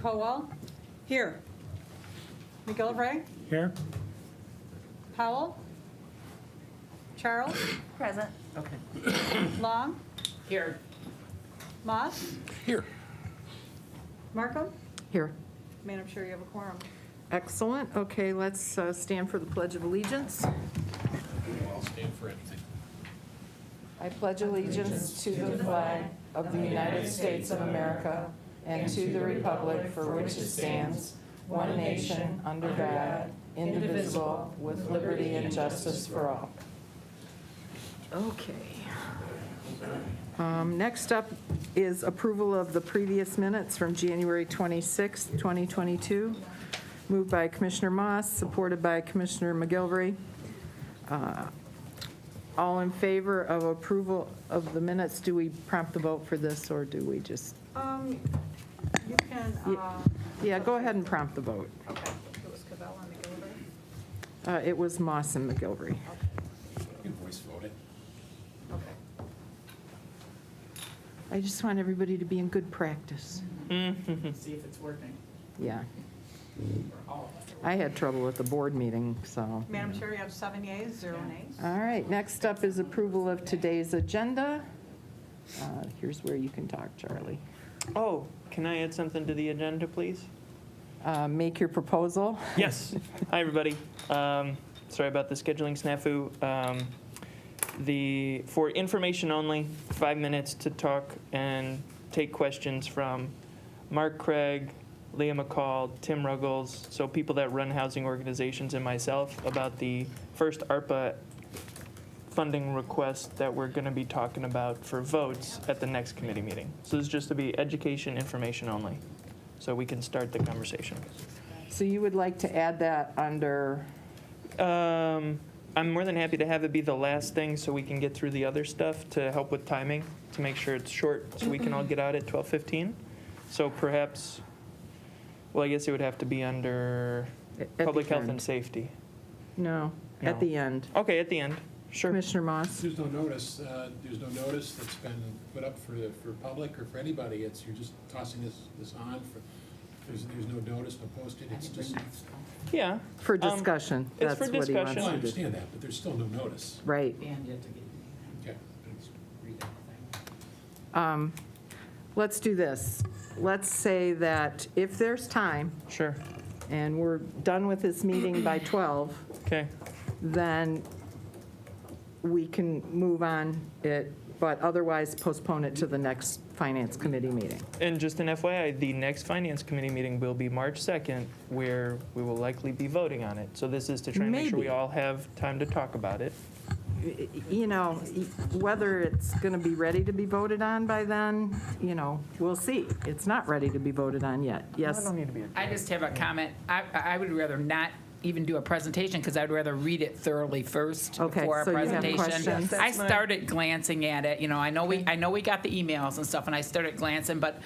Colwell. Here. McGillivray. Here? Powell. Charles. Present. Okay. Long. Here. Moss. Here. Markham. Here. Madam Chair, you have a quorum. Excellent. Okay, let's stand for the Pledge of Allegiance. I'll stand for anything. I pledge allegiance to the flag of the United States of America and to the republic for which it stands, one nation, under God, indivisible, with liberty and justice for all. Okay. Next up is approval of the previous minutes from January 26, 2022. Moved by Commissioner Moss, supported by Commissioner McGillivray. All in favor of approval of the minutes? Do we prompt the vote for this, or do we just? You can. Yeah, go ahead and prompt the vote. Okay. It was Cavell and McGillivray. It was Moss and McGillivray. You can voice vote it. Okay. I just want everybody to be in good practice. See if it's working. Yeah. For all of us. I had trouble with the board meeting, so. Madam Chair, you have 7 yeas, 0 nays. All right, next up is approval of today's agenda. Here's where you can talk, Charlie. Oh, can I add something to the agenda, please? Make your proposal. Yes. Hi, everybody. Sorry about the scheduling snafu. For information only, 5 minutes to talk and take questions from Mark Craig, Leah McCall, Tim Ruggles, so people that run housing organizations, and myself about the first ARPA funding request that we're going to be talking about for votes at the next committee meeting. So this is just to be education, information only, so we can start the conversation. So you would like to add that under, I'm more than happy to have it be the last thing so we can get through the other stuff to help with timing, to make sure it's short so we can all get out at 12:15. So perhaps, well, I guess it would have to be under at the public health end. and safety. No, No. at the end. Okay, at the end, sure. Commissioner Moss? There's no notice that's been put up for public or for anybody. You're just tossing this on there's no notice, no posted, it's just. Yeah. For discussion. it's for That's what he wants discussion. Well, I to do. understand that, but there's still no notice. Right. And yet to get. Okay. Read everything. Let's do this. Let's say that if there's time, Sure. and we're done with this meeting by 12, Okay. then we can move on it, but otherwise postpone it to the next Finance Committee meeting. And just an FYI, the next Finance Committee meeting will be March 2nd, where we will likely be voting on it. So this is to try and make sure we Maybe. all have time to talk about it. You know, whether it's going to be ready to be voted on by then, we'll see. It's not ready to be voted on yet. I Yes? don't need to be. I just have a comment. I would rather not even do a presentation because I'd rather read it thoroughly first Okay, before a so you have presentation. questions? I started glancing at it. I know we got the emails and stuff, and I started glancing, but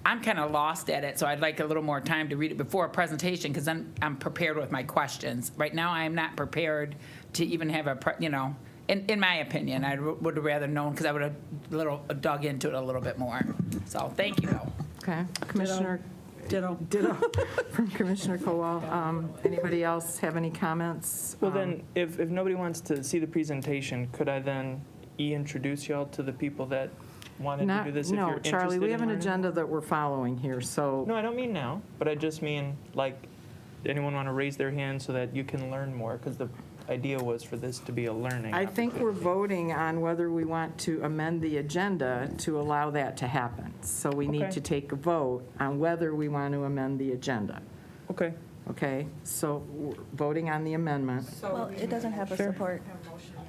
I'm kind of lost at it, so I'd like a little more time to read it before a presentation because then I'm prepared with my questions. Right now, I am not prepared to even have in my opinion, I would have rather known because I would have dug into it a little bit more. So thank you, though. Okay. Commissioner? Ditto. Ditto. From Commissioner Kowal. Anybody else have any comments? Well, then, if nobody wants to see the presentation, could I then introduce y'all to the people that wanted to do this if you're No, interested Charlie, we in have an learning? agenda that we're following here, so. No, I don't mean now, but I just mean, anyone want to raise their hand so that you can learn more? Because the idea was for this to be a learning. I think we're voting on whether we want to amend the agenda to allow that to happen. So we need Okay. to take a vote on whether we want to amend the agenda. Okay. Okay, so we're voting on the amendment. Well, it doesn't have a support.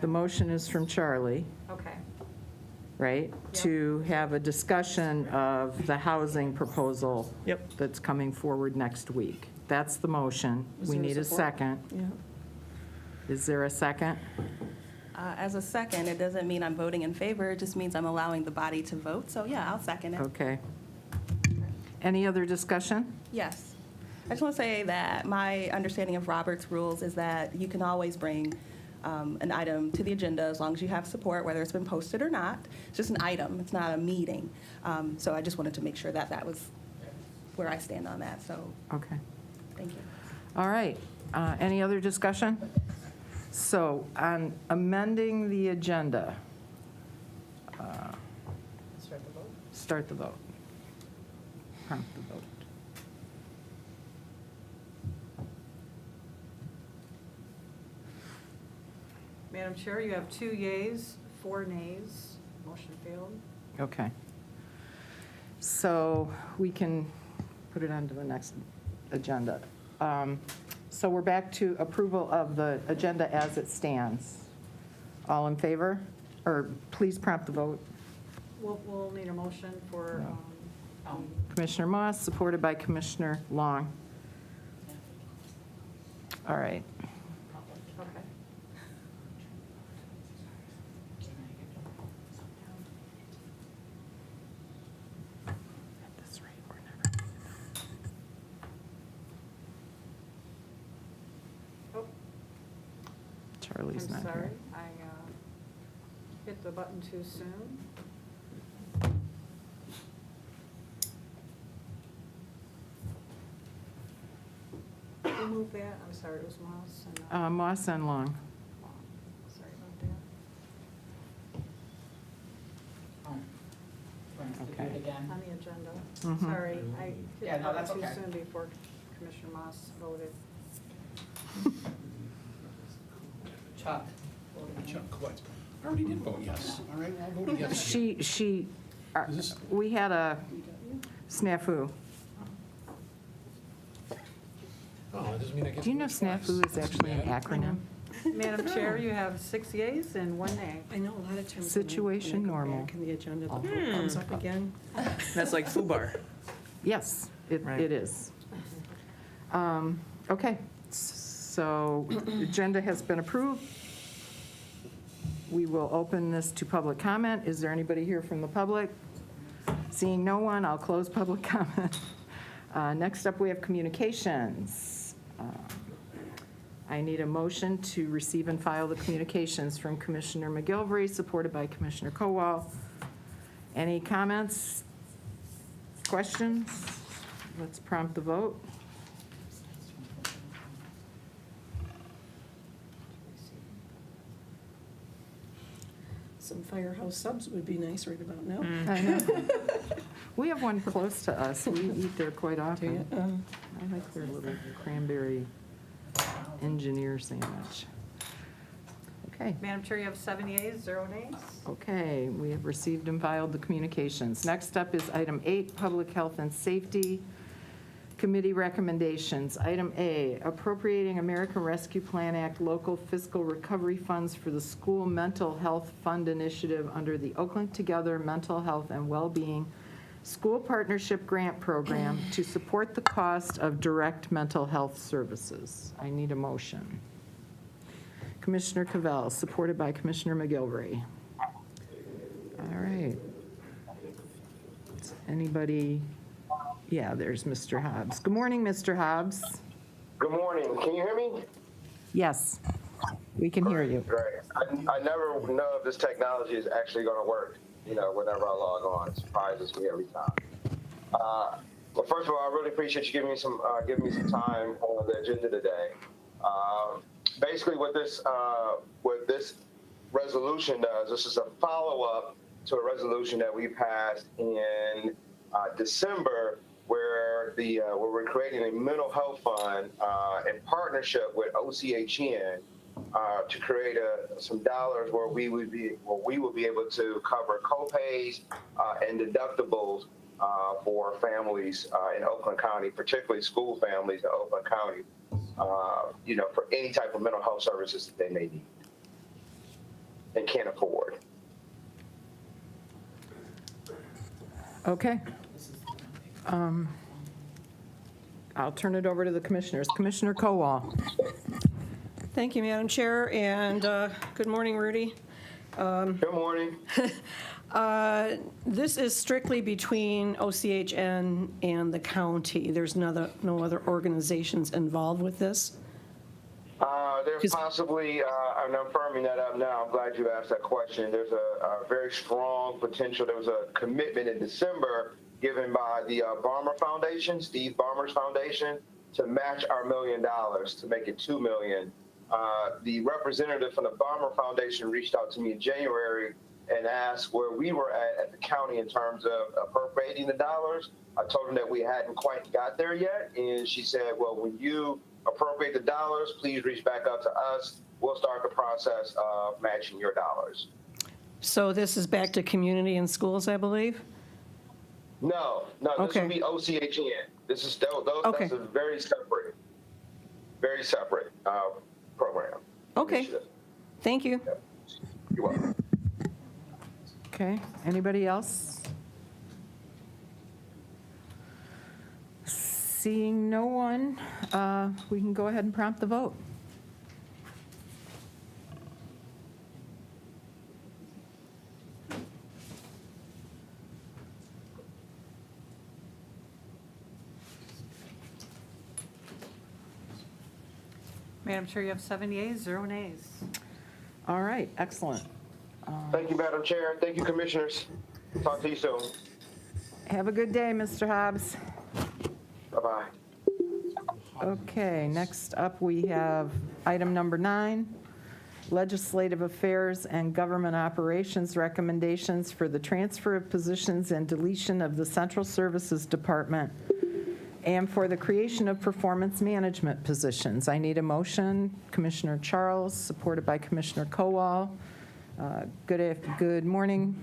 The motion is from Charlie, Okay. right? To have a discussion of the housing proposal Yep. that's coming forward next week. That's the motion. We need a second. Yeah. Is there a second? As a second, it doesn't mean I'm voting in favor, it just means I'm allowing the body to vote. So yeah, I'll second it. Okay. Any other discussion? Yes. I just want to say that my understanding of Robert's rules is that you can always bring an item to the agenda as long as you have support, whether it's been posted or not. It's just an item, it's not a meeting. So I just wanted to make sure that that was where I stand on that, so Okay. thank you. All right. Any other discussion? So on amending the agenda, Start the vote. start the vote. Prompt the vote. Madam Chair, you have 2 yeas, 4 nays. Motion failed. Okay. So we can put it onto the next agenda. So we're back to approval of the agenda as it stands. All in favor? Or please prompt the vote. We'll need a motion for, Commissioner Moss, supported by Commissioner Long. All right. okay. At this rate, we're never. Oh, Charlie's I'm not sorry. here. I hit the button too soon. Who moved that? I'm sorry, it was Moss and, Moss and Long. sorry about that. Do it again. On the agenda. Mhm. Sorry, I hit Yeah, the no, that's button too okay. soon before Commissioner Moss voted. Chuck. Chuck, what? I already did vote yes. All right, I'll vote yes. She, Is this- we had a snafu. Oh, that doesn't mean I get to Do you know vote twice. snafu is That's too actually an bad. acronym? Madam Chair, you have 6 yeas and 1 nay. I know a lot of times. Situation when I go normal. back in the agenda, the vote comes up again. That's like FUBAR. Yes, Right. it is. Okay, so the agenda has been approved. We will open this to public comment. Is there anybody here from the public? Seeing no one, I'll close public comment. Next up, we have communications. I need a motion to receive and file the communications from Commissioner McGilvery, supported by Commissioner Kowal. Any comments? Questions? Let's prompt the vote. Some firehouse subs would be nice right about now. I know. We have one close to us. We eat there quite Do you? often. I like their little cranberry engineer sandwich. Okay. Madam Chair, you have 7 yeas, 0 nays. Okay, we have received and filed the communications. Next up is item 8, Public Health and Safety Committee recommendations. Item A, appropriating American Rescue Plan Act local fiscal recovery funds for the School Mental Health Fund Initiative under the Oakland Together Mental Health and Wellbeing School Partnership Grant Program to support the cost of direct mental health services. I need a motion. Commissioner Cavell, supported by Commissioner McGilvery. All right. Anybody? Yeah, there's Mr. Hobbs. Good morning, Mr. Hobbs. Good morning. Can you hear me? Yes, we can hear you. Great. I never know if this technology is actually going to work, whenever I log on. It surprises me every time. Well, first of all, I really appreciate you giving me some time on the agenda today. Basically, what this resolution does, this is a follow-up to a resolution that we passed in December, where we're creating a mental health fund in partnership with OCHN to create some dollars where we will be able to cover co-pays and deductibles for families in Oakland County, particularly school families in Oakland County, for any type of mental health services that they may need and can't afford. Okay. I'll turn it over to the commissioners. Commissioner Kowal. Thank you, Madam Chair, and good morning, Rudy. Good morning. This is strictly between OCHN and the county. There's no other organizations involved with this? There's possibly, I'm firming that up now. I'm glad you asked that question. There's a very strong potential. There was a commitment in December given by the Barmer Foundation, Steve Barmer's foundation, to match our $1 million to make it $2 million. The representative from the Barmer Foundation reached out to me in January and asked where we were at the county in terms of appropriating the dollars. I told him that we hadn't quite got there yet, and she said, well, when you appropriate the dollars, please reach back up to us. We'll start the process of matching your dollars. So this is back to community and schools, I believe? No, this Okay. will be OCHN. This is Okay. that's a very separate program. Okay. Initiative. Thank you. Yep. You're welcome. Okay, anybody else? Seeing no one, we can go ahead and prompt the vote. Madam Chair, you have 7 yeas, 0 nays. All right, excellent. Thank you, Madam Chair. Thank you, Commissioners. Talk to you soon. Have a good day, Mr. Hobbs. Bye-bye. Okay, next up, we have item number 9, Legislative Affairs and Government Operations recommendations for the transfer of positions and deletion of the Central Services Department and for the creation of performance management positions. I need a motion. Commissioner Charles, supported by Commissioner Kowal. Good morning.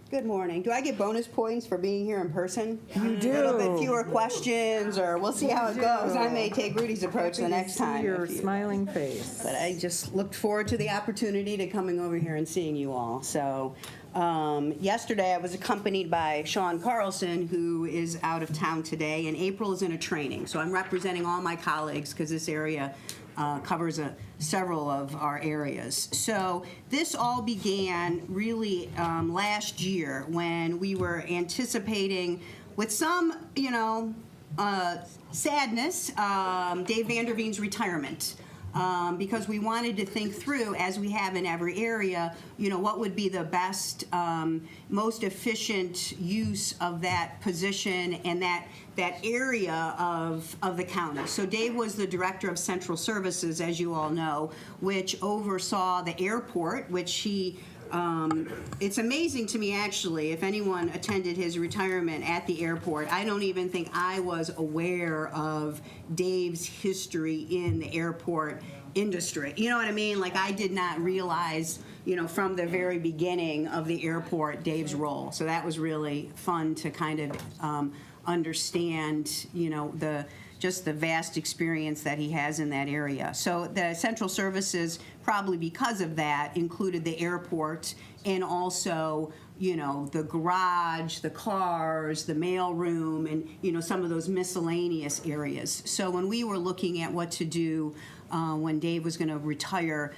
Good morning. Do I get bonus points for being here in person? You do. A little bit fewer questions, or we'll see how it goes. I may take Rudy's approach the next See time. your if you- smiling face. But I just looked forward to the opportunity to coming over here and seeing you all. So yesterday I was accompanied by Sean Carlson, who is out of town today, and April is in a training. So I'm representing all my colleagues because this area covers several of our areas. So this all began really last year when we were anticipating, with some, sadness, Dave Vanderveen's retirement. Because we wanted to think through, as we have in every area, what would be the best, most efficient use of that position and that area of the county. So Dave was the director of Central Services, as you all know, which oversaw the airport, which he it's amazing to me, actually, if anyone attended his retirement at the airport. I don't even think I was aware of Dave's history in the airport industry. You know what I mean? Like, I did not realize, from the very beginning of the airport, Dave's role. So that was really fun to kind of understand, just the vast experience that he has in that area. So the Central Services, probably because of that, included the airport and also, the garage, the cars, the mail room, and, some of those miscellaneous areas. So when we were looking at what to do when Dave was going to retire,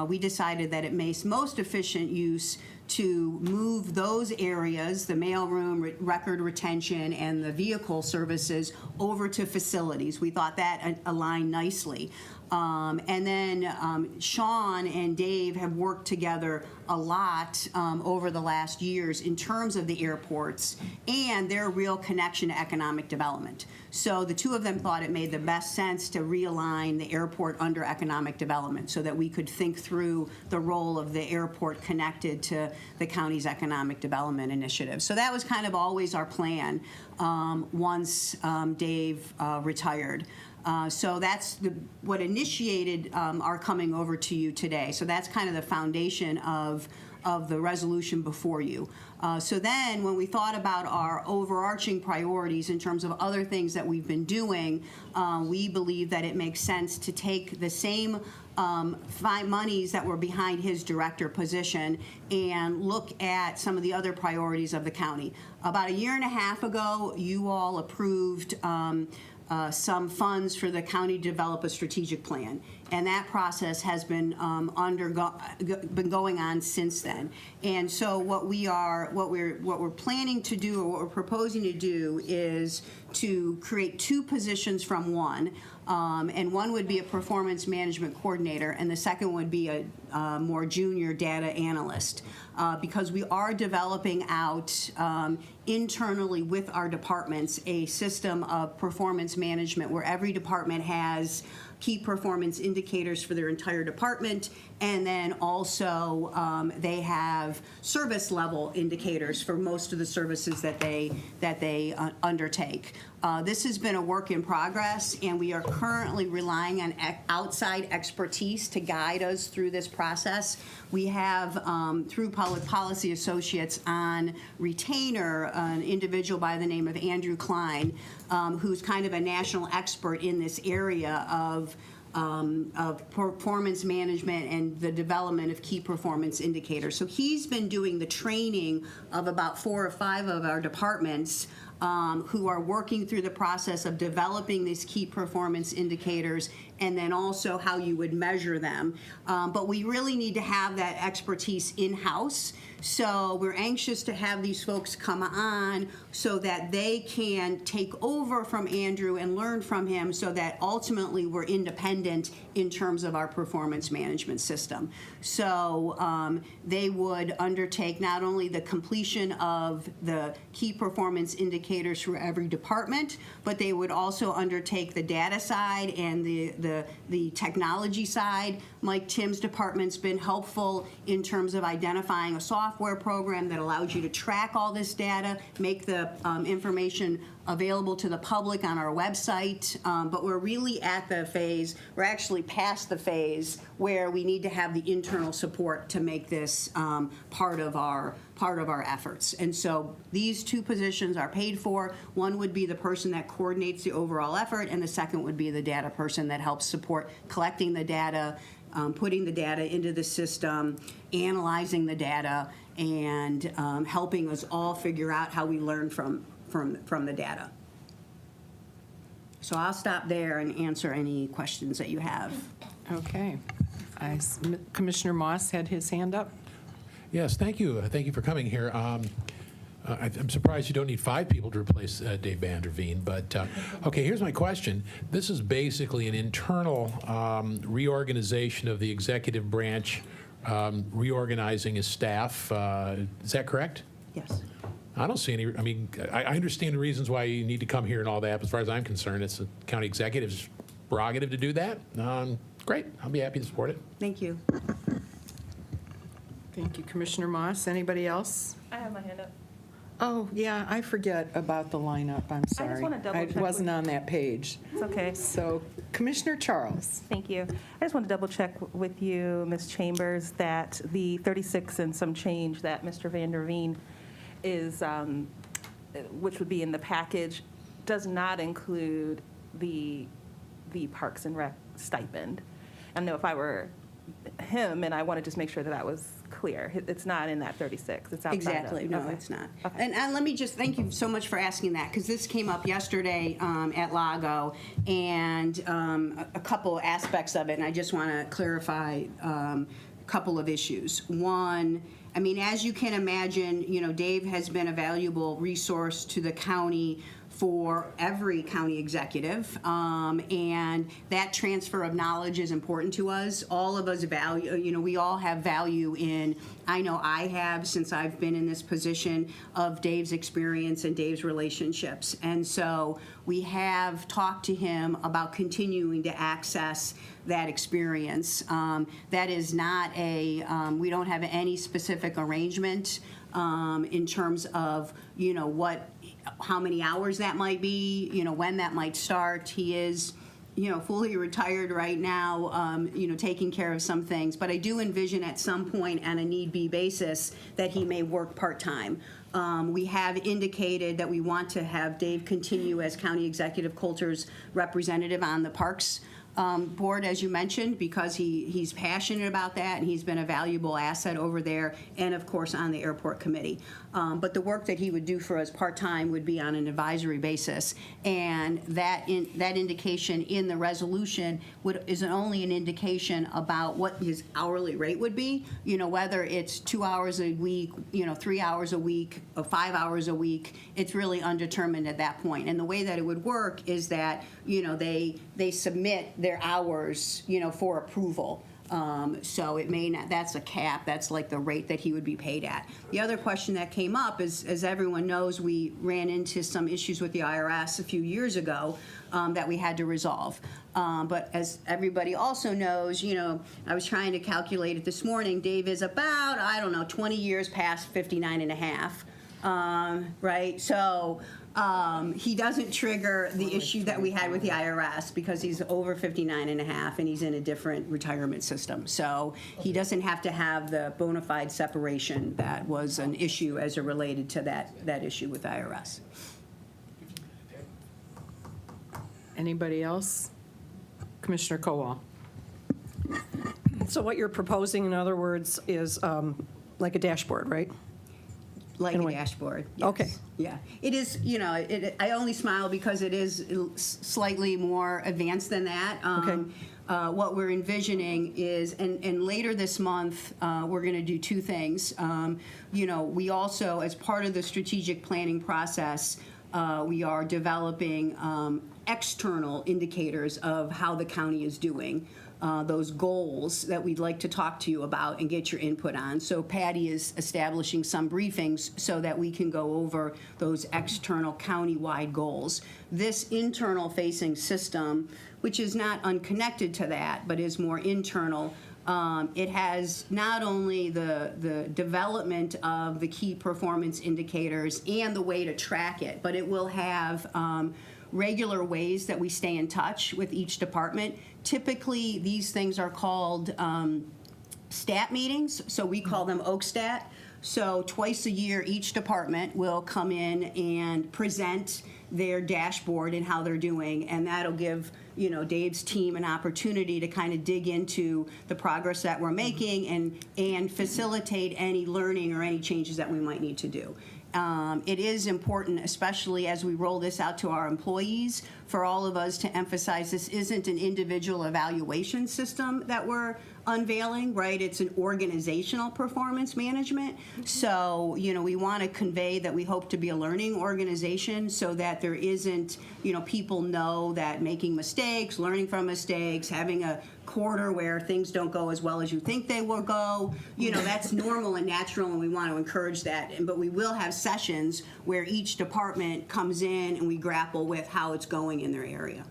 we decided that it makes most efficient use to move those areas, the mailroom, record retention, and the vehicle services, over to facilities. We thought that aligned nicely. And then Sean and Dave have worked together a lot over the last years in terms of the airports and their real connection to economic development. So the two of them thought it made the best sense to realign the airport under economic development so that we could think through the role of the airport connected to the county's economic development initiative. So that was kind of always our plan once Dave retired. So that's what initiated our coming over to you today. So that's kind of the foundation of the resolution before you. So then when we thought about our overarching priorities in terms of other things that we've been doing, we believe that it makes sense to take the same monies that were behind his director position and look at some of the other priorities of the county. About 1.5 years ago, you all approved some funds for the county to develop a strategic plan. and that process has been been going on since then. And so what we're planning to do, or what we're proposing to do, is to create 2 positions from one. And one would be a performance management coordinator, and the second would be a more junior data analyst. Because we are developing out internally with our departments a system of performance management where every department has key performance indicators for their entire department, and then also they have service level indicators for most of the services that they undertake. This has been a work in progress, and we are currently relying on outside expertise to guide us through this process. We have, through Public Policy Associates on retainer, an individual by the name of Andrew Klein, who's kind of a national expert in this area of performance management and the development of key performance indicators. So he's been doing the training of about 4 or 5 of our departments who are working through the process of developing these key performance indicators, and then also how you would measure them. But we really need to have that expertise in-house. So we're anxious to have these folks come on so that they can take over from Andrew and learn from him, so that ultimately we're independent in terms of our performance management system. So they would undertake not only the completion of the key performance indicators for every department, but they would also undertake the data side and the technology side. Mike Tim's department's been helpful in terms of identifying a software program that allows you to track all this data, make the information available to the public on our website. But we're really at the phase, we're actually past the phase where we need to have the internal support to make this part of our efforts. And so these 2 positions are paid for. One would be the person that coordinates the overall effort, and the second would be the data person that helps support collecting the data, putting the data into the system, analyzing the data, and helping us all figure out how we learn from the data. So I'll stop there and answer any questions that you have. Okay. Commissioner Moss had his hand up. Yes, thank you. Thank you for coming here. I'm surprised you don't need 5 people to replace Dave Vanderveen, but okay, here's my question. This is basically an internal reorganization of the executive branch, reorganizing his staff. Is that correct? Yes. I don't see any, I mean, I understand the reasons why you need to come here and all that. As far as I'm concerned, it's the county executive's prerogative to do that. Great, I'll be happy to support it. Thank you. Thank you, Commissioner Moss. Anybody else? I have my hand up. Oh, yeah, I forget about the lineup. I'm sorry. wanna double check I wasn't with- on that page. It's okay. So, Commissioner Charles. Thank you. I just want to double check with you, Ms. Chambers, that the 36 and some change that Mr. Vanderveen is, which would be in the package, does not include the Parks and Rec stipend. I know if I were him, and I want to just make sure that was clear. It's not in that 36. It's outside Exactly. of. No, Okay. it's not. Okay. And let me just thank you so much for asking that, because this came up yesterday at Lago, and a couple aspects of it, and I just want to clarify a couple of issues. One, I mean, as you can imagine, you know, Dave has been a valuable resource to the county for every county executive, and that transfer of knowledge is important to us. All of us value, you know, we all have value in, I know I have since I've been in this position, of Dave's experience and Dave's relationships. And so we have talked to him about continuing to access that experience. That is not a, we don't have any specific arrangement in terms of, you know, how many hours that might be, you know, when that might start. He is, you know, fully retired right now, you know, taking care of some things. But I do envision at some point on a need-be basis that he may work part-time. We have indicated that we want to have Dave continue as County Executive Coulter's representative on the Parks board, as you mentioned, because he's passionate about that, and he's been a valuable asset over there, and of course on the airport committee. But the work that he would do for us part-time would be on an advisory basis, and that indication in the resolution is only an indication about what his hourly rate would be, whether it's 2 hours a week, 3 hours a week, or 5 hours a week. It's really undetermined at that point. And the way that it would work is that, they submit their hours, for approval. So it may not, that's a cap, that's like the rate that he would be paid at. The other question that came up is, as everyone knows, we ran into some issues with the IRS a few years ago that we had to resolve. But as everybody also knows, I was trying to calculate it this morning, Dave is about, 20 years past 59 and a half, right? So he doesn't trigger the issue that we had with the IRS because he's over 59 and a half and he's in a different retirement system. So he doesn't have to have the bona fide separation that was an issue as it related to that issue with the IRS. Anybody else? Commissioner Kowal. So what you're proposing, in other words, is like a dashboard, right? Like In a a way. dashboard, yes. Okay. Yeah, it is, I only smile because it is slightly more advanced than that. Okay. What we're envisioning is, and later this month, we're going to do two things. We also, as part of the strategic planning process, we are developing external indicators of how the county is doing. Those goals that we'd like to talk to you about and get your input on. So Patty is establishing some briefings so that we can go over those external county-wide goals. This internal-facing system, which is not unconnected to that, but is more internal, it has not only the development of the key performance indicators and the way to track it, but it will have regular ways that we stay in touch with each department. Typically, these things are called stat meetings, so we call them OakStat. So twice a year, each department will come in and present their dashboard and how they're doing, and that'll give Dave's team an opportunity to kind of dig into the progress that we're making and facilitate any learning or any changes that we might need to do. It is important, especially as we roll this out to our employees, for all of us to emphasize this isn't an individual evaluation system that we're unveiling, right? It's an organizational performance management. So, we want to convey that we hope to be a learning organization so that there isn't, people know that making mistakes, learning from mistakes, having a quarter where things don't go as well as you think they will go, that's normal and natural, and we want to encourage that. But we will have sessions where each department comes in and we grapple with how it's going in their area.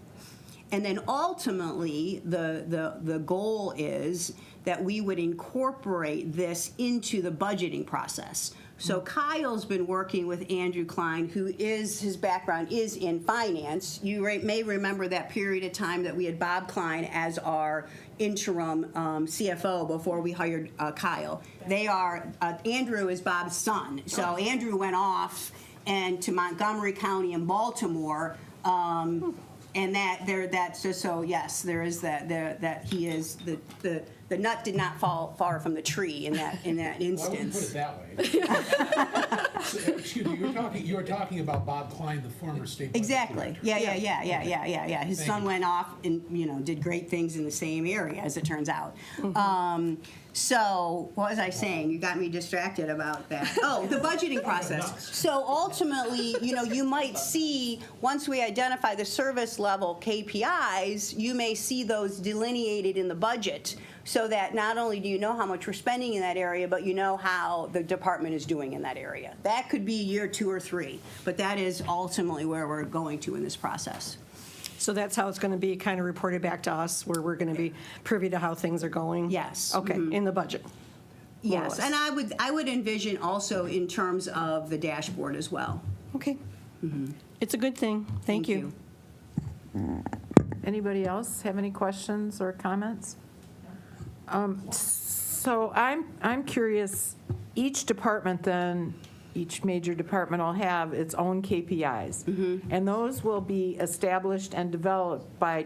And then ultimately, the goal is that we would incorporate this into the budgeting process. So Kyle's been working with Andrew Klein, his background is in finance. You may remember that period of time that we had Bob Klein as our interim CFO before we hired Kyle. Andrew is Bob's son. So Andrew went off to Montgomery County and Baltimore, and yes, there is that he is the nut did not fall far from the tree in that instance. Well, I wouldn't put it that way. So, excuse me, you were talking about Bob Klein, the former state budget Exactly. director. Yeah. His Thank son you. went off and did great things in the same area, as it turns out. So what was I saying? You got me distracted about that. Oh, the budgeting process. So ultimately, you might see, once we identify the service level KPIs, you may see those delineated in the budget so that not only do you know how much we're spending in that area, but you know how the department is doing in that area. That could be year 2 or 3, but that is ultimately where we're going to in this process. So that's how it's going to be kind of reported back to us, where we're going to be privy to how things are going? Yes. Okay, in the budget? more or Yes, less. and I would envision also in terms of the dashboard as well. Okay. It's a good thing. Thank you. Anybody else have any questions or comments? So I'm curious, each department then, each major department will have its own KPIs. And those will be established and developed by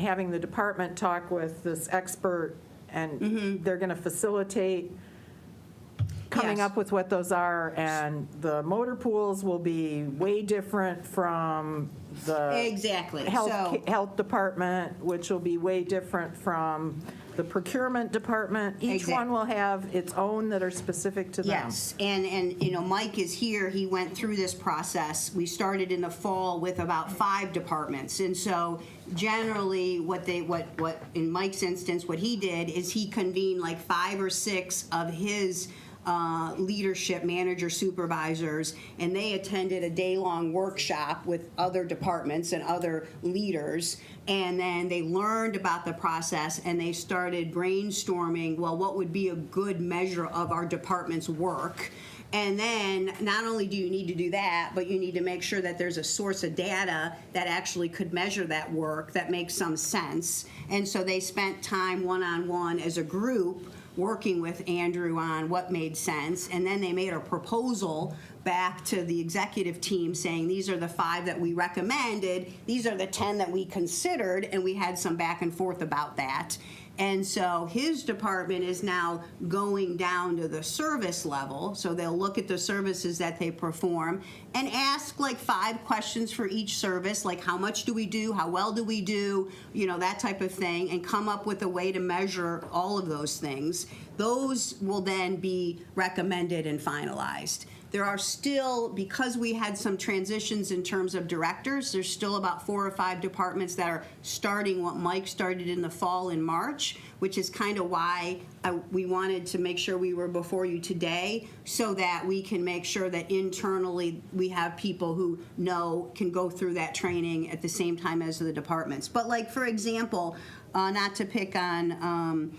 having the department talk with this expert, and they're going to facilitate coming Yes. up with what those are, and the motor pools will be way different from the Exactly. health department, which will be way different from the procurement department. Each one will have its own that are specific to them. Yes, and you know, Mike is here, he went through this process. We started in the fall with about 5 departments, and so generally, what in Mike's instance, what he did is he convened like 5 or 6 of his leadership manager supervisors, and they attended a day-long workshop with other departments and other leaders, and then they learned about the process, and they started brainstorming, well, what would be a good measure of our department's work. And then not only do you need to do that, but you need to make sure that there's a source of data that actually could measure that work that makes some sense. And so they spent time one-on-one as a group working with Andrew on what made sense, and then they made a proposal back to the executive team saying, these are the 5 that we recommended, these are the 10 that we considered, and we had some back and forth about that. And so his department is now going down to the service level, so they'll look at the services that they perform and ask like 5 questions for each service, like how much do we do, how well do we do, you know, that type of thing, and come up with a way to measure all of those things. Those will then be recommended and finalized. There are still, because we had some transitions in terms of directors, there's still about 4 or 5 departments that are starting what Mike started in the fall in March, which is kind of why we wanted to make sure we were before you today, so that we can make sure that internally we have people who can go through that training at the same time as the departments. But like, for example, not to pick on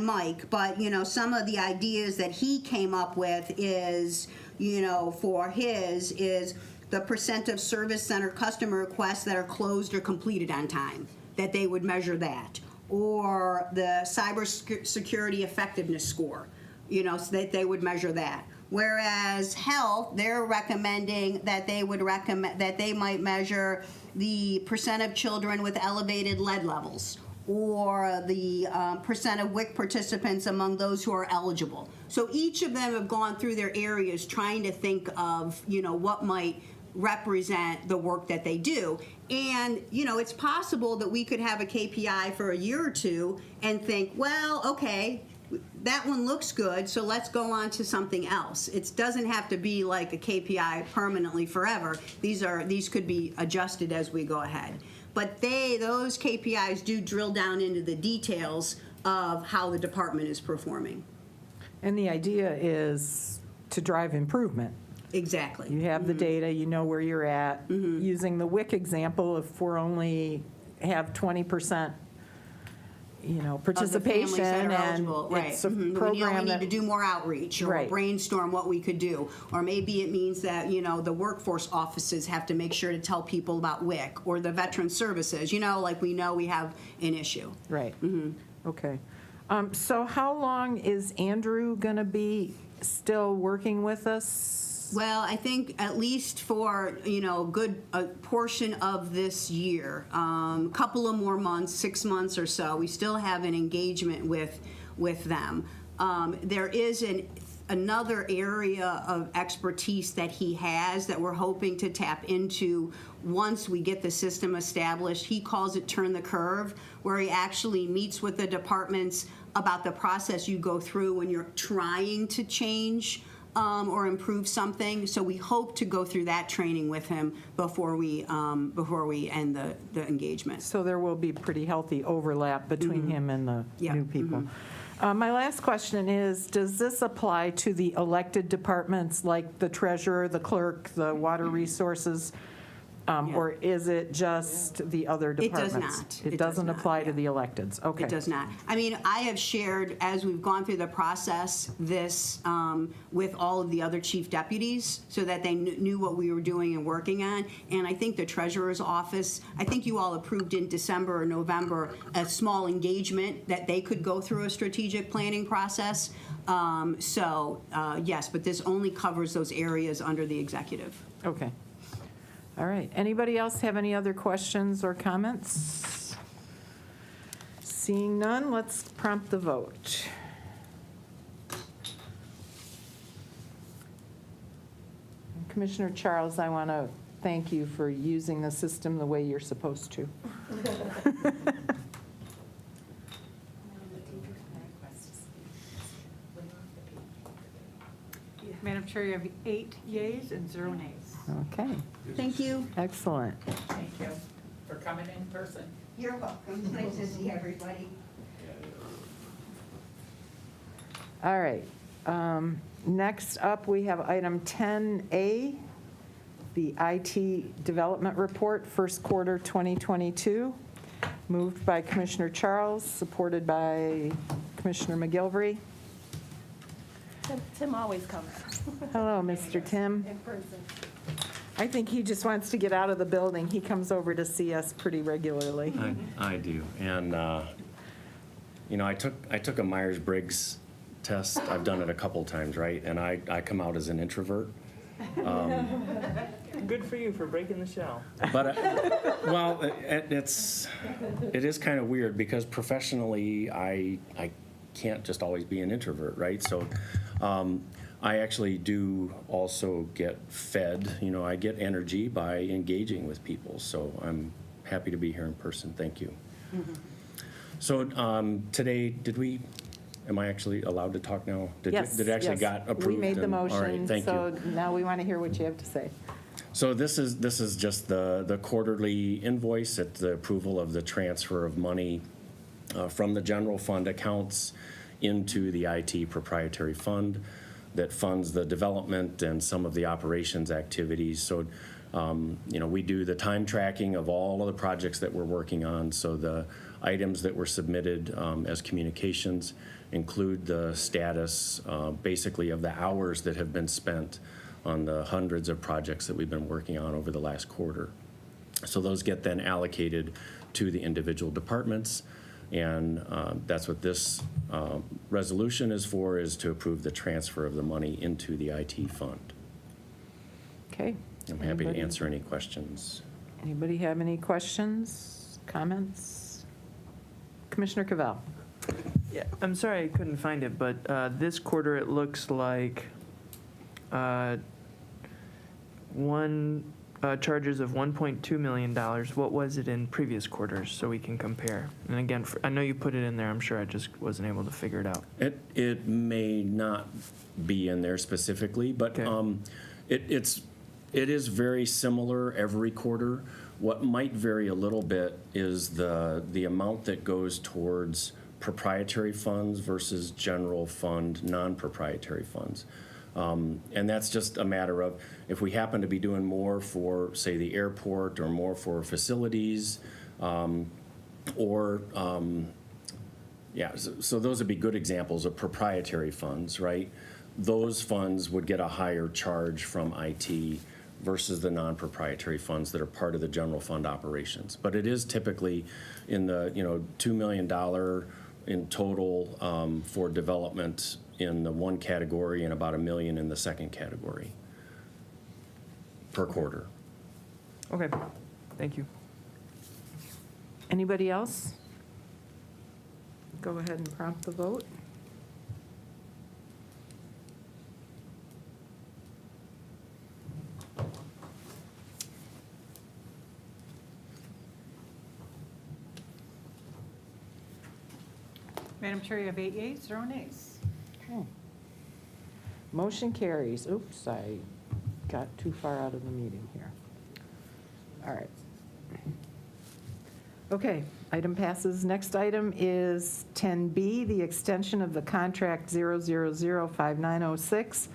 Mike, but you know, some of the ideas that he came up with is, you know, for his is the % of service center customer requests that are closed or completed on time, that they would measure that, or the cybersecurity effectiveness score, you know, so that they would measure that. Whereas health, they're recommending that they might measure the % of children with elevated lead levels, or the % of WIC participants among those who are eligible. So each of them have gone through their areas trying to think of, you know, what might represent the work that they do. And, you know, it's possible that we could have a KPI for a year or 2 and think, well, okay, that one looks good, so let's go on to something else. It doesn't have to be like a KPI permanently forever. These could be adjusted as we go ahead. But those KPIs do drill down into the details of how the department is performing. And the idea is to drive improvement. Exactly. You have the data, you know where you're at. Using the WIC example, if we're only have 20%, you know, participation, of the families that are and eligible, right. it's a We program need that to do more outreach, or Right. brainstorm what we could do. Or maybe it means that, you know, the workforce offices have to make sure to tell people about WIC, or the veteran services, you know, like we know we have an issue. Right. Okay. So how long is Andrew going to be still working with us? Well, I think at least for, you know, a portion of this year, couple of more months, 6 months or so, we still have an engagement with them. There is another area of expertise that he has that we're hoping to tap into once we get the system established. He calls it Turn the Curve, where he actually meets with the departments about the process you go through when you're trying to change or improve something. So we hope to go through that training with him before we end the engagement. So there will be pretty healthy overlap between him and the Yeah. new people. My last question is, does this apply to the elected departments like the treasurer, the clerk, the water resources? Or is it just the other It does departments? not. It It does doesn't not, apply to yeah. the electeds? Okay. It does not. I mean, I have shared, as we've gone through the process, this with all of the other chief deputies so that they knew what we were doing and working on. And I think the treasurer's office, I think you all approved in December or November a small engagement that they could go through a strategic planning process. Yes, but this only covers those areas under the executive. Okay. All right. Anybody else have any other questions or comments? Seeing none, let's prompt the vote. Commissioner Charles, I want to thank you for using the system the way you're supposed to. Madam Chair, you have 8 yeas and 0 nays. Okay, Thank you. excellent. Thank you for coming in person. You're welcome. It's nice to see everybody. All right. Next up, we have item 10A, the IT Development Report, first quarter 2022, moved by Commissioner Charles, supported by Commissioner McGilvery. Tim always comes Hello, Mr. Tim. in person. I think he just wants to get out of the building. He comes over to see us pretty regularly. I do, and I took a Myers-Briggs test. I've done it a couple times, right? And I come out as an introvert. Good for you for breaking the shell. But well, it is kind of weird because professionally, I can't just always be an introvert, right? So. I actually do also get fed, I get energy by engaging with people. So I'm happy to be here in person. Thank you. Mm-hmm. So today, am I actually allowed to talk now? Yes, Did it actually yes. got approved? We made the All right, motion, thank so you. now we want to hear what you have to say. So this is just the quarterly invoice at the approval of the transfer of money from the general fund accounts into the IT proprietary fund that funds the development and some of the operations activities. So, we do the time tracking of all of the projects that we're working on. So the items that were submitted as communications include the status, basically, of the hours that have been spent on the hundreds of projects that we've been working on over the last quarter. So those get then allocated to the individual departments. And that's what this resolution is for, is to approve the transfer of the money into the IT fund. Okay. I'm happy to answer any questions. Anybody have any questions, comments? Commissioner Cavell? Yeah, I'm sorry I couldn't find it, but this quarter it looks like charges of $1.2 million. What was it in previous quarters so we can compare? And again, I know you put it in there. I'm sure I just wasn't able to figure it out. It may not be in there specifically, but Okay. it is very similar every quarter. What might vary a little bit is the amount that goes towards proprietary funds versus general fund non-proprietary funds. And that's just a matter of if we happen to be doing more for, say, the airport or more for facilities, so those would be good examples of proprietary funds, right? Those funds would get a higher charge from IT versus the non-proprietary funds that are part of the general fund operations. But it is typically in the, $2 million in total for development in the one category and about $1 million in the second category per quarter. Okay, thank you. Anybody else? Go ahead and prompt the vote. Madam Chair, you have 8 yeas, 0 nays. Okay. Motion carries. Oops, I got too far out of the meeting here. All right. Okay, item passes. Next item is 10B, the extension of the contract 0005906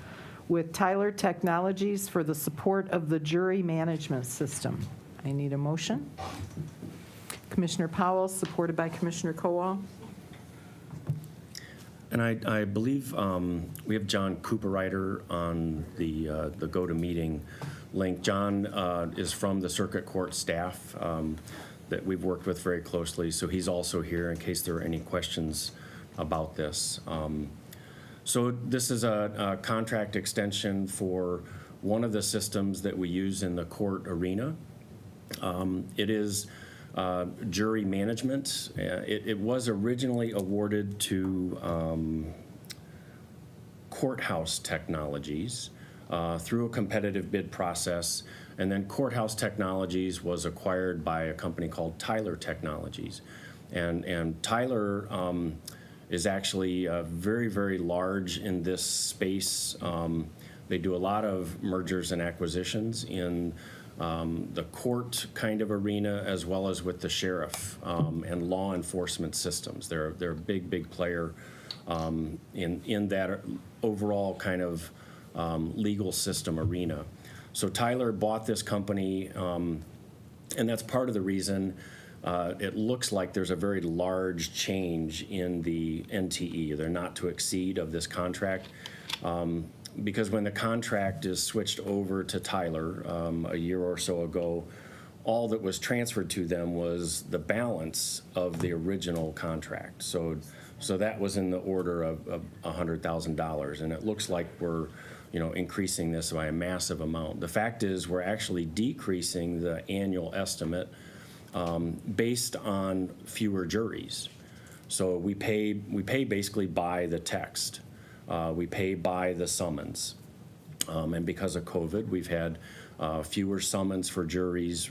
with Tyler Technologies for the support of the jury management system. I need a motion. Commissioner Powell, supported by Commissioner Kowal. And I believe we have John Cooperrider on the GoToMeeting link. John is from the circuit court staff that we've worked with very closely, so he's also here in case there are any questions about this. So this is a contract extension for one of the systems that we use in the court arena. It is jury management. It was originally awarded to Courthouse Technologies through a competitive bid process, and then Courthouse Technologies was acquired by a company called Tyler Technologies. And Tyler is actually very, very large in this space. They do a lot of mergers and acquisitions in the court kind of arena, as well as with the sheriff and law enforcement systems. They're a big, big player in that overall kind of legal system arena. So Tyler bought this company, and that's part of the reason it looks like there's a very large change in the NTE, the not to exceed of this contract. Because when the contract is switched over to Tyler a year or so ago, all that was transferred to them was the balance of the original contract. So that was in the order of $100,000, and it looks like we're increasing this by a massive amount. The fact is we're actually decreasing the annual estimate based on fewer juries. So we pay basically by the text. We pay by the summons. And because of COVID, we've had fewer summons for juries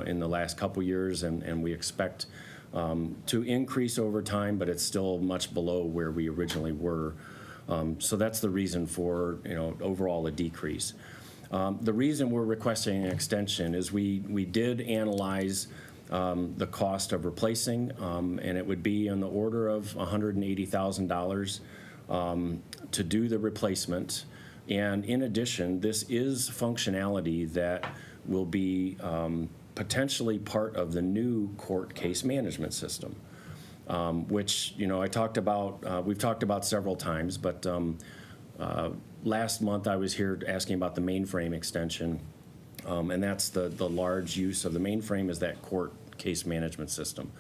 in the last couple years, and we expect to increase over time, but it's still much below where we originally were. So that's the reason for overall a decrease. The reason we're requesting an extension is we did analyze the cost of replacing, and it would be in the order of $180,000 to do the replacement. And in addition, this is functionality that will be potentially part of the new court case management system, which we've talked about several times, but last month I was here asking about the mainframe extension, and that's the large use of the mainframe is that court case management system.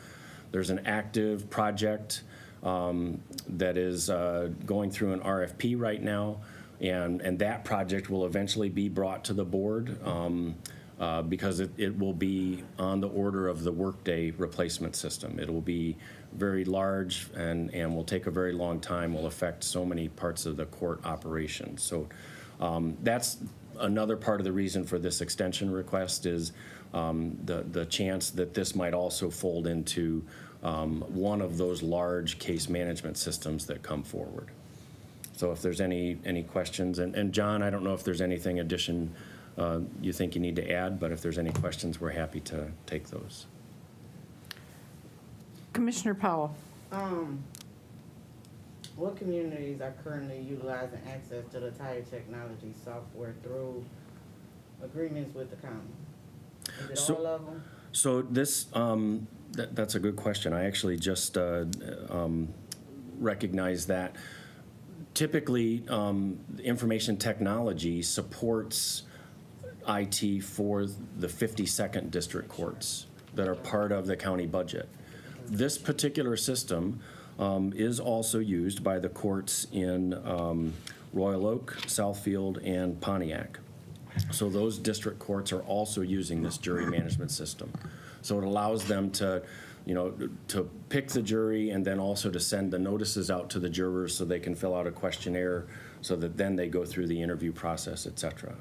There's an active project that is going through an RFP right now, and that project will eventually be brought to the board because it will be on the order of the Workday replacement system. It will be very large and will take a very long time, will affect so many parts of the court operations. So that's another part of the reason for this extension request is the chance that this might also fold into one of those large case management systems that come forward. So if there's any questions, and John, I don't know if there's anything addition you think you need to add, but if there's any questions, we're happy to take those. Commissioner Powell. What communities are currently utilizing access to the Tyler Technology software through agreements with the county? Is it all of them? So this, that's a good question. I actually just recognized that. Typically, information technology supports IT for the 52nd district courts that are part of the county budget. This particular system is also used by the courts in Royal Oak, Southfield, and Pontiac. So those district courts are also using this jury management system. So it allows them to, to pick the jury and then also to send the notices out to the jurors so they can fill out a questionnaire so that then they go through the interview process, et cetera.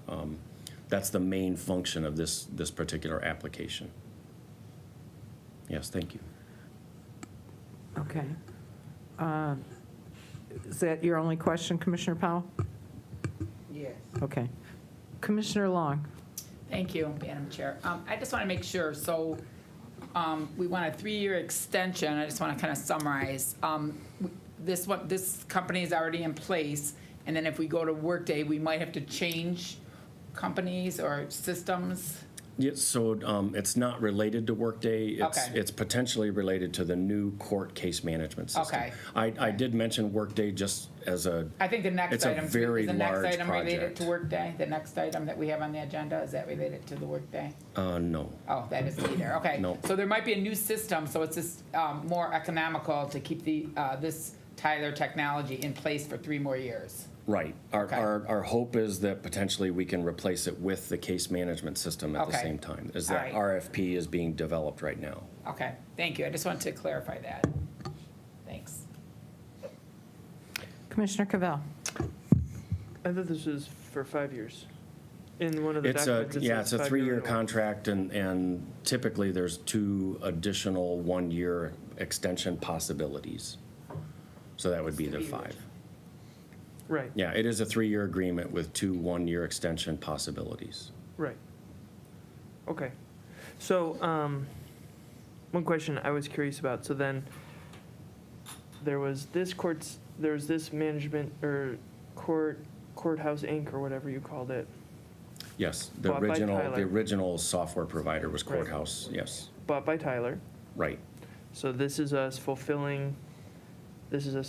That's the main function of this particular application. Yes, thank you. Okay. Is that your only question, Commissioner Powell? Yes. Okay. Commissioner Long. Thank you, Madam Chair. I just want to make sure, so we want a 3-year extension. I just want to kind of summarize. This company is already in place, and then if we go to Workday, we might have to change companies or systems? Yeah, so it's not related to Workday. Okay. It's potentially related to the new court case management system. Okay. I did mention Workday just as a, I think the next It's a item, very is the next large item related project. to Workday? The next item that we have on the agenda, is that related to the Workday? no. Oh, that isn't either, okay. No. So there might be a new system, so it's just more economical to keep this Tyler technology in place for 3 more years. Right. Okay. Our hope is that potentially we can replace it with the case management system at the Okay. same time. Is All that right. RFP is being developed right now. Okay, thank you, I just wanted to clarify that. Thanks. Commissioner Cavell. I thought this was for 5 years. In one of the It's a, documents, it yeah, says it's a 5-year 3-year renewal. contract, and typically there's 2 additional 1-year extension possibilities. So that would be the 5. Right, Yeah, it is a 3-year agreement with 2 1-year extension possibilities. right. Okay. So, one question I was curious about, so then, there was this management, or Courthouse Inc., or whatever you called it, Yes, Bought by the Tyler. original software provider was Right. Courthouse, yes, bought by Tyler. right. So this is us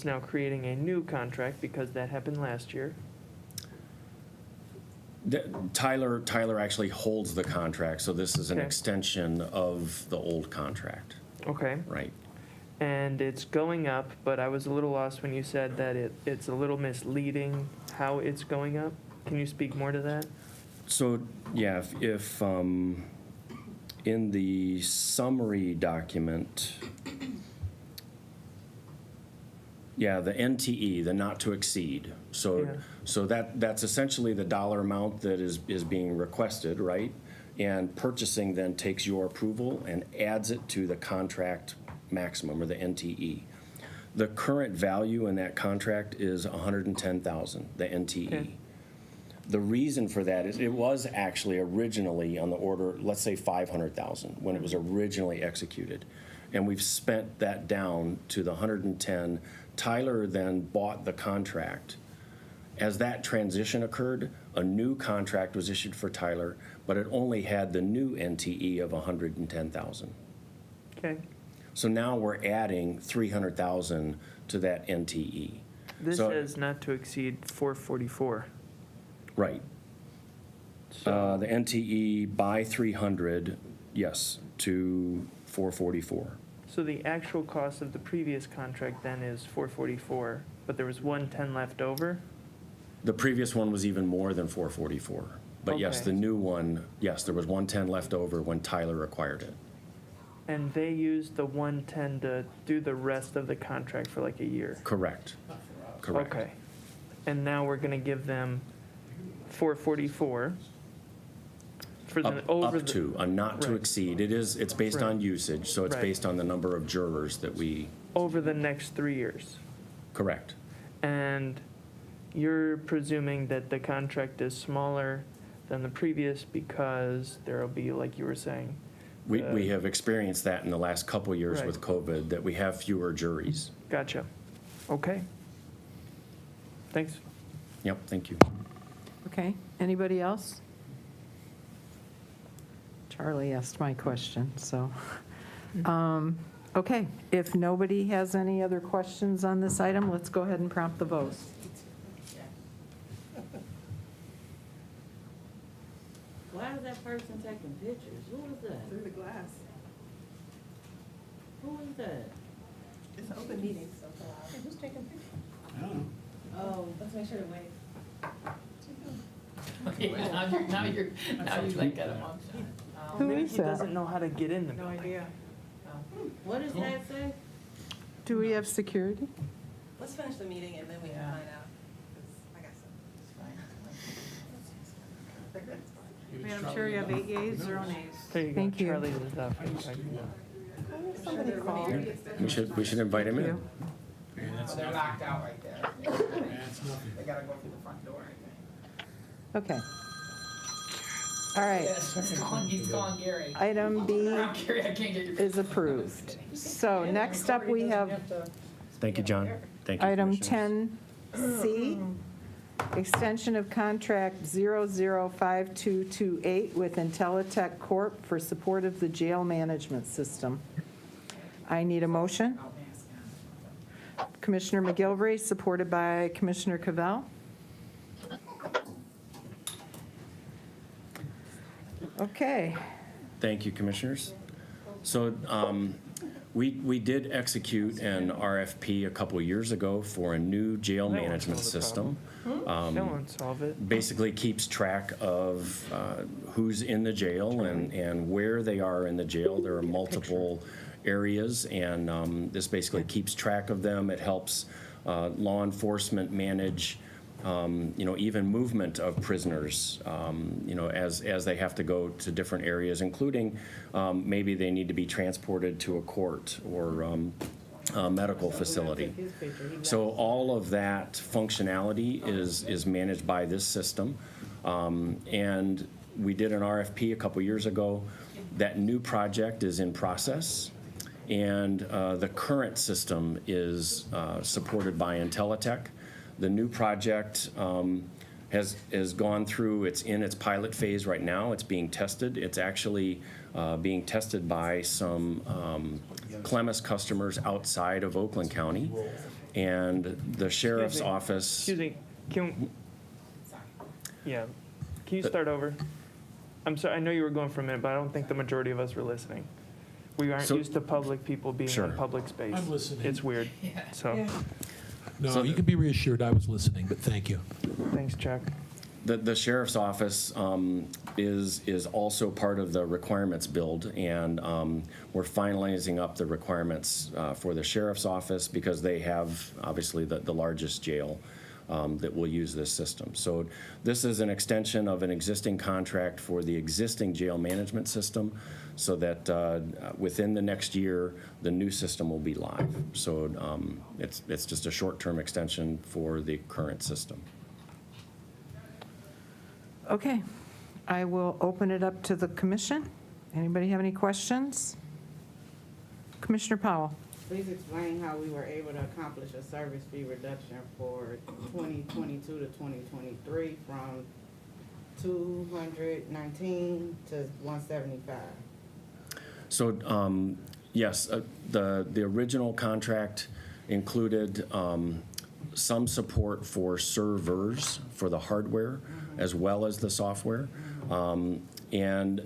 now creating a new contract because that happened last year. Tyler actually holds the contract, so this is an Okay. extension of the old contract, Okay. right? And it's going up, but I was a little lost when you said that it's a little misleading how it's going up. Can you speak more to that? So, yeah, if in the summary document, yeah, the NTE, the not to exceed. So, Yeah. so that's essentially the dollar amount that is being requested, right? And purchasing then takes your approval and adds it to the contract maximum, or the NTE. The current value in that contract is $110,000, the NTE. Okay. The reason for that is it was actually originally on the order, let's say 500,000 when it was originally executed. And we've spent that down to the 110. Tyler then bought the contract. As that transition occurred, a new contract was issued for Tyler, but it only had the new NTE of 110,000. Okay. So now we're adding 300,000 to that NTE. This So- says not to exceed 444. Right. So, The NTE by 300, yes, to 444. so the actual cost of the previous contract then is 444, but there was 110 left over? The previous one was even more than 444. But yes, Okay. the new one, yes, there was 110 left over when Tyler acquired it. And they used the 110 to do the rest of the contract for like a year? Correct. Correct. Okay. And now we're gonna give them 444 for the, over Up the. to, a not to Right. exceed. It's based on Right. usage, so it's Right. based on the number of jurors that we, Over the next 3 years. correct. And you're presuming that the contract is smaller than the previous because there'll be, like you were saying. We have experienced that in the last couple years Right. with COVID, that we have fewer juries. Gotcha. Okay. Thanks. Yep, thank you. Okay, anybody else? Charlie asked my question, so. Okay, if nobody has any other questions on this item, let's go ahead and prompt the vote. Why is that person taking pictures? Who is that? Through the glass. Who is that? It's an open meeting, so who's taking pictures? Oh, Let's make sure to wait. Now you like got a mugshot. Who Maybe is he that? doesn't know how to get in the No building. idea. what does that say? Do we have security? Let's finish the meeting and then we can Yeah. find out. 'Cause I got some. Madam Chair, you have 8 yeas, 0 nays. There you go. Thank you. Charlie was off. Somebody call. We should invite him in. You. They're locked out right there. They gotta go through the front door, I think. Okay. All right, He's calling Gary. item B Gary, I can't get your. is approved. So next up, we have Thank you, John. Thank you. item Commissioners. 10C, Extension of contract 005228 with Intellitech Corp. for support of the jail management system. I need a motion. Commissioner McGilvery, supported by Commissioner Cavell. Okay. Thank you, Commissioners. So we did execute an RFP a couple years ago for a new jail That won't management solve the system. That won't solve it. Basically keeps track of who's in the jail and where they are in the jail. There are multiple areas, and this basically keeps track of them. It helps law enforcement manage even movement of prisoners, as they have to go to different areas, including maybe they need to be transported to a court or a medical facility. So all of that functionality is managed by this system. And we did an RFP a couple years ago. That new project is in process. And the current system is supported by Intellitech. The new project has gone through, it's in its pilot phase right now. It's being tested. It's actually being tested by some Clemis customers outside of Oakland County. And the sheriff's office. Excuse me, can you start over? I'm sorry, I know you were going for a minute, but I don't think the majority of us were listening. We aren't used to public people being Sure. in public space. I'm listening. It's weird, so, No, you can be reassured I was listening, but thank you. thanks, Chuck. The sheriff's office is also part of the requirements build, and we're finalizing up the requirements for the sheriff's office because they have obviously the largest jail that will use this system. So this is an extension of an existing contract for the existing jail management system, so that within the next year, the new system will be live. So it's just a short-term extension for the current system. Okay. I will open it up to the commission. Anybody have any questions? Commissioner Powell. Please explain how we were able to accomplish a service fee reduction for 2022 to 2023 from 219 to 175. So, yes, the original contract included some support for servers for the hardware as well as the software. And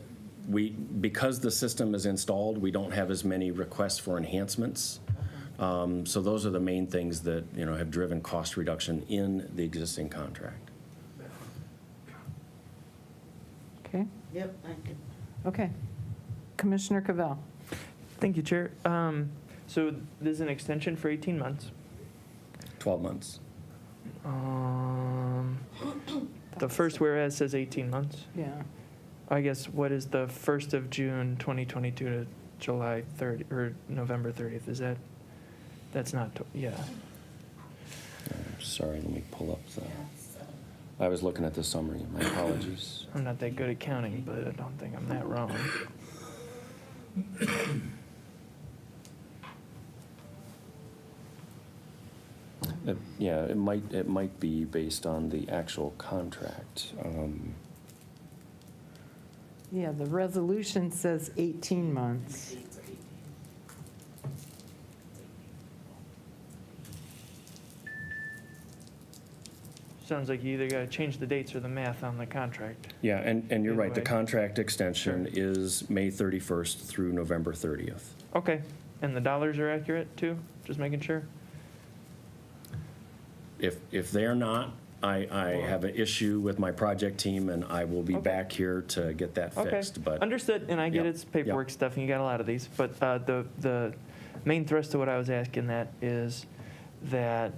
because the system is installed, we don't have as many requests for enhancements. So those are the main things that, have driven cost reduction in the existing contract. Okay. Yep, thank you. Okay. Commissioner Cavell. Thank you, Chair. So this is an extension for 18 months. 12 months. The first whereas says 18 months. Yeah. I guess what is the 1st of June 2022 to July 30 or November 30th? That's not, yeah. Sorry, let me pull up I was looking at the summary. My apologies. I'm not that good at counting, but I don't think I'm that wrong. It might be based on the actual contract. Yeah, the resolution says 18 months. Sounds like you either got to change the dates or the math on the contract. Yeah, and you're right, the Anyway. contract extension is May 31st through November 30th. Okay, and the dollars are accurate too? Just making sure? If they're not, I have an issue with my project team, and I will be Okay. back here to get that Okay, fixed, but. understood, and I get Yep, it's paperwork yep. stuff, and you got a lot of these, but the main thrust of what I was asking that is that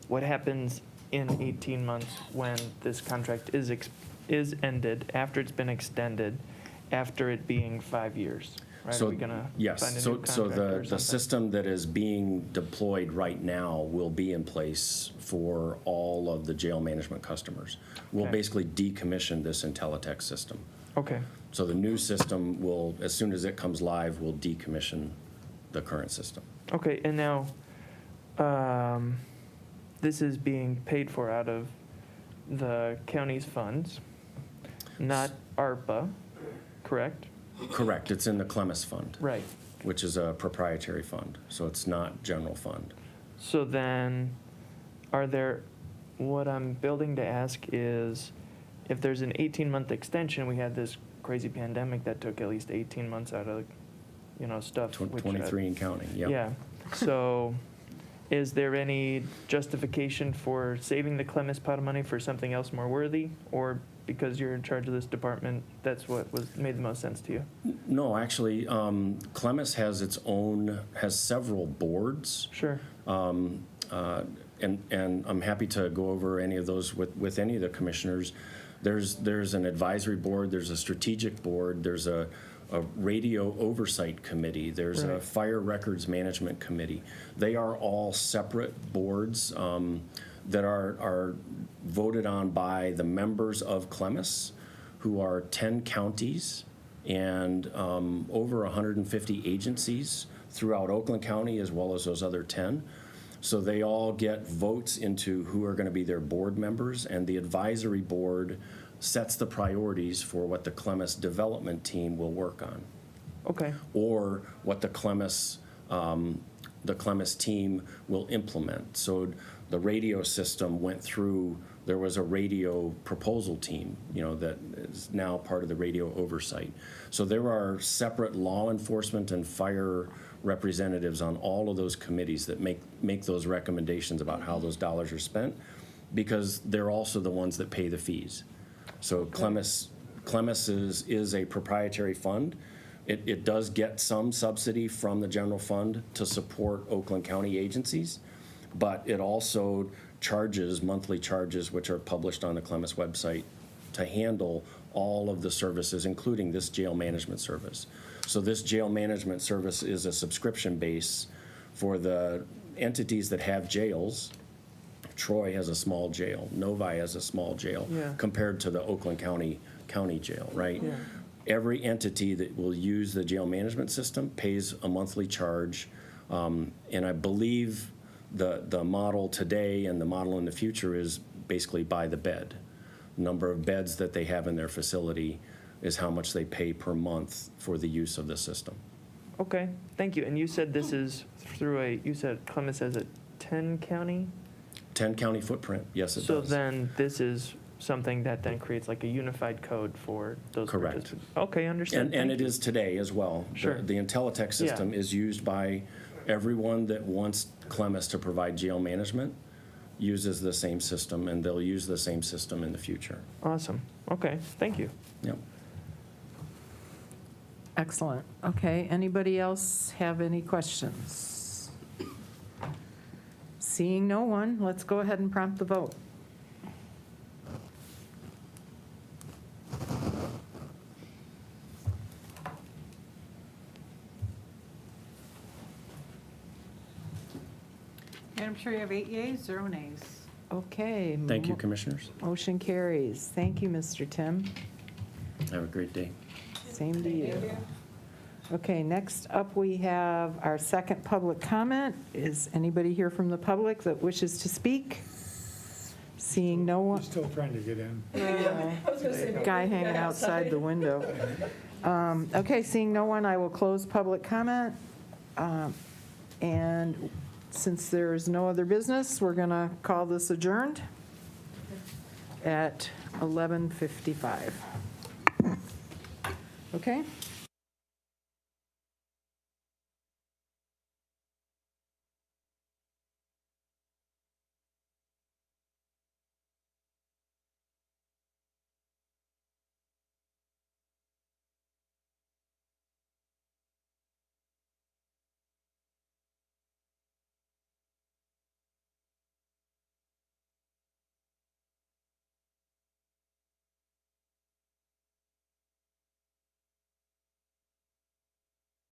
what happens in 18 months when this contract is ended, after it's been extended, after it being 5 years, right? So, Are we gonna yes, find a so new contractor or the something? system that is being deployed right now will be in place for all of the jail management customers. We'll Okay. basically decommission this Intellitech system. Okay, So the new system will, as soon as it comes live, will decommission the current system. okay, and now, this is being paid for out of the county's funds, not ARPA, correct? Correct, it's in the Clemis Fund, Right. which is a proprietary fund, so it's not general fund. So then, what I'm building to ask is, if there's an 18-month extension, we had this crazy pandemic that took at least 18 months out of, stuff. which, 23 and counting, yep. Yeah, so is there any justification for saving the Clemis pot of money for something else more worthy? Or because you're in charge of this department, that's what made the most sense to you? No, actually, Clemis has several boards. Sure. And I'm happy to go over any of those with any of the commissioners. There's an advisory board, there's a strategic board, there's a radio oversight committee, there's a Right. fire records management committee. They are all separate boards that are voted on by the members of Clemis, who are 10 counties and over 150 agencies throughout Oakland County, as well as those other 10. So they all get votes into who are going to be their board members, and the advisory board sets the priorities for what the Clemis development team will work on, Okay. or what the Clemis team will implement. So the radio system went through, there was a radio proposal team, that is now part of the radio oversight. So there are separate law enforcement and fire representatives on all of those committees that make those recommendations about how those dollars are spent, because they're also the ones that pay the fees. So Clemis is a proprietary fund. It does get some subsidy from the general fund to support Oakland County agencies, but it also charges monthly charges, which are published on the Clemis website, to handle all of the services, including this jail management service. So this jail management service is a subscription base for the entities that have jails. Troy has a small jail, Novi has a small jail, Yeah. compared to the Oakland County jail, right? Yeah. Every entity that will use the jail management system pays a monthly charge, and I believe the model today and the model in the future is basically by the bed. Number of beds that they have in their facility is how much they pay per month for the use of the system. Okay, thank you. And you said this is you said Clemis has a 10-county? 10 county footprint, yes, it So does. then this is something that then creates like a unified code for those Correct. participants? Okay, understand. And Thank it you. is today as well. Sure. The IntelliTech system is used by everyone that wants Clemis to provide jail management, uses the same system, and they'll use the same system in the future. Awesome. Okay, thank you. Yep. Excellent. Okay, anybody else have any questions? Seeing no one, let's go ahead and prompt the vote. Madam Chair, you have 8 yeas, 0 nays. Okay. Thank you, commissioners. Motion carries. Thank you, Mr. Tim. Have a great day. Same to you. Okay, next up, we have our second public comment. Is anybody here from the public that wishes to speak? Seeing no one. Still trying to get in. Guy hanging outside the window. Okay, seeing no one, I will close public comment. And since there is no other business, we're going to call this adjourned at 11:55. Okay?